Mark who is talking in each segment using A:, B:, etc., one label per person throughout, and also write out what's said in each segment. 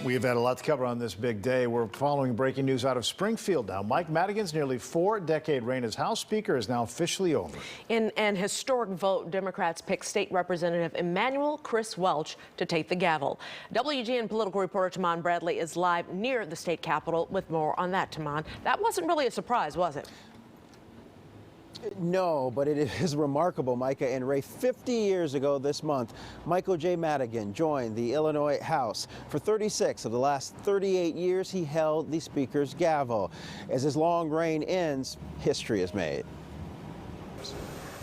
A: We've had a lot to cover on this big day. We're following breaking news out of Springfield now. Mike Madigan's nearly 4-decade reign as House Speaker is now officially over.
B: In an historic vote, Democrats picked State Representative Emanuel Chris Welch to take the gavel. WGN political reporter Taman Bradley is live near the state capitol with more on that, Taman. That wasn't really a surprise, was it?
C: No, but it is remarkable, Micah and Ray. 50 years ago this month, Michael J. Madigan joined the Illinois House. For 36 of the last 38 years, he held the Speaker's gavel. As his long reign ends, history is made.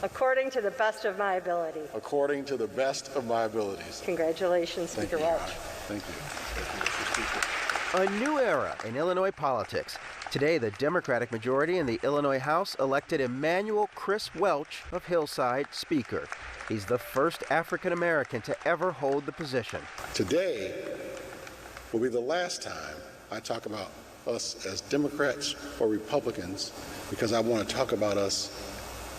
D: According to the best of my ability.
E: According to the best of my abilities.
D: Congratulations, Speaker Welch.
E: Thank you.
C: A new era in Illinois politics. Today, the Democratic majority in the Illinois House elected Emanuel Chris Welch of Hillside Speaker. He's the first African American to ever hold the position.
E: Today will be the last time I talk about us as Democrats or Republicans, because I want to talk about us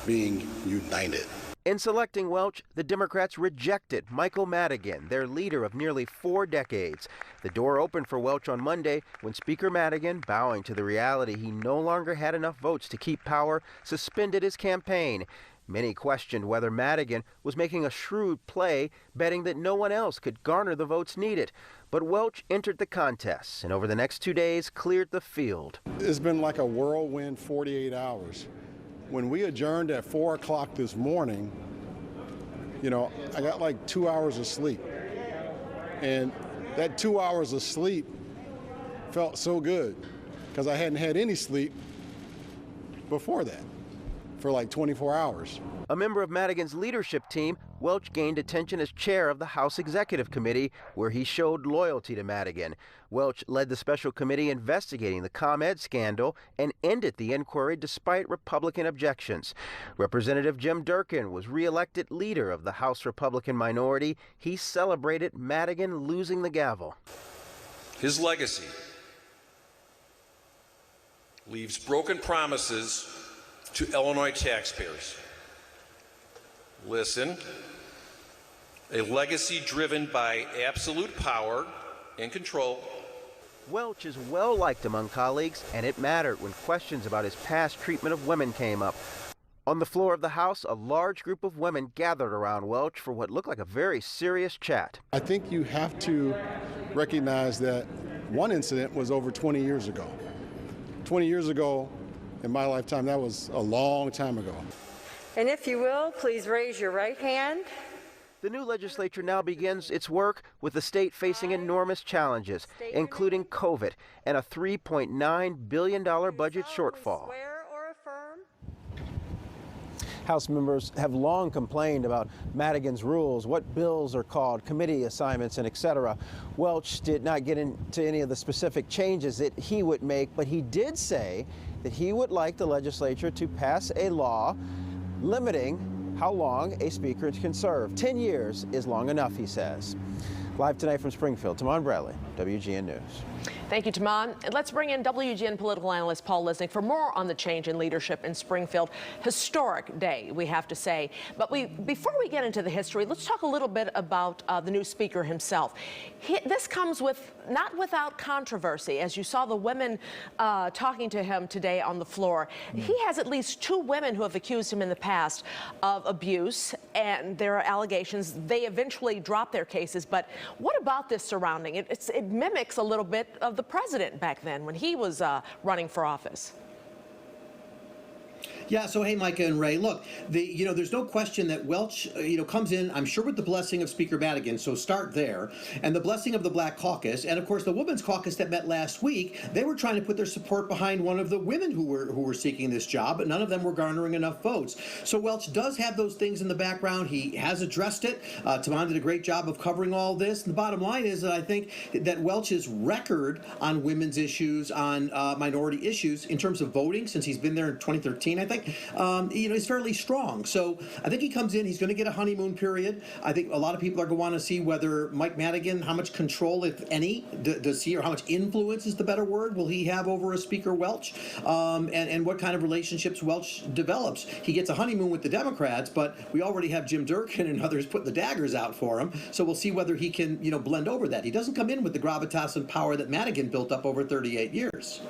E: being united.
C: In selecting Welch, the Democrats rejected Michael Madigan, their leader of nearly 4 decades. The door opened for Welch on Monday when Speaker Madigan, bowing to the reality he no longer had enough votes to keep power, suspended his campaign. Many questioned whether Madigan was making a shrewd play, betting that no one else could garner the votes needed. But Welch entered the contest and over the next 2 days cleared the field.
E: It's been like a whirlwind 48 hours. When we adjourned at 4 o'clock this morning, I got like 2 hours of sleep. And that 2 hours of sleep felt so good because I hadn't had any sleep before that for like 24 hours.
C: A member of Madigan's leadership team, Welch gained attention as chair of the House Executive Committee, where he showed loyalty to Madigan. Welch led the special committee investigating the ComEd scandal and ended the inquiry despite Republican objections. Representative Jim Durkin was reelected leader of the House Republican minority. He celebrated Madigan losing the gavel.
F: His legacy leaves broken promises to Illinois taxpayers. Listen, a legacy driven by absolute power and control.
C: Welch is well liked among colleagues, and it mattered when questions about his past treatment of women came up. On the floor of the House, a large group of women gathered around Welch for what looked like a very serious chat.
E: I think you have to recognize that one incident was over 20 years ago. 20 years ago, in my lifetime, that was a long time ago.
D: And if you will, please raise your right hand.
C: The new legislature now begins its work with the state facing enormous challenges, including COVID and a $3.9 billion budget shortfall.
D: Swear or affirm?
C: House members have long complained about Madigan's rules, what bills are called, committee assignments, and etc. Welch did not get into any of the specific changes that he would make, but he did say that he would like the legislature to pass a law limiting how long a speaker can serve. 10 years is long enough, he says. Live tonight from Springfield, Taman Bradley, WGN News.
B: Thank you, Taman. Let's bring in WGN political analyst Paul Lisnik for more on the change in leadership in Springfield. Historic day, we have to say. But before we get into the history, let's talk a little bit about the new speaker himself. This comes not without controversy. As you saw the women talking to him today on the floor, he has at least 2 women who have accused him in the past of abuse, and there are allegations. They eventually dropped their cases. But what about this surrounding it? It mimics a little bit of the president back then when he was running for office.
G: Yeah, so hey, Micah and Ray, look, there's no question that Welch, comes in, I'm sure with the blessing of Speaker Madigan, so start there, and the blessing of the Black Caucus, and of course the Women's Caucus that met last week. They were trying to put their support behind one of the women who were seeking this job, but none of them were garnering enough votes. So Welch does have those things in the background. He has addressed it. Taman did a great job of covering all this. And the bottom line is that I think that Welch's record on women's issues, on minority issues, in terms of voting, since he's been there in 2013, I think, dynamic, is fairly strong. So I think he comes in, he's going to get a honeymoon period. I think a lot of people are going to want to see whether Mike Madigan, how much control, if any, does he, or how much influence is the better word, will he have over a Speaker Welch, and what kind of relationships Welch develops. He gets a honeymoon with the Democrats, but we already have Jim Durkin and others putting the daggers out for him, so we'll see whether he can, blend over that. He doesn't come in with the gravitas and power that Madigan built up over 38 years.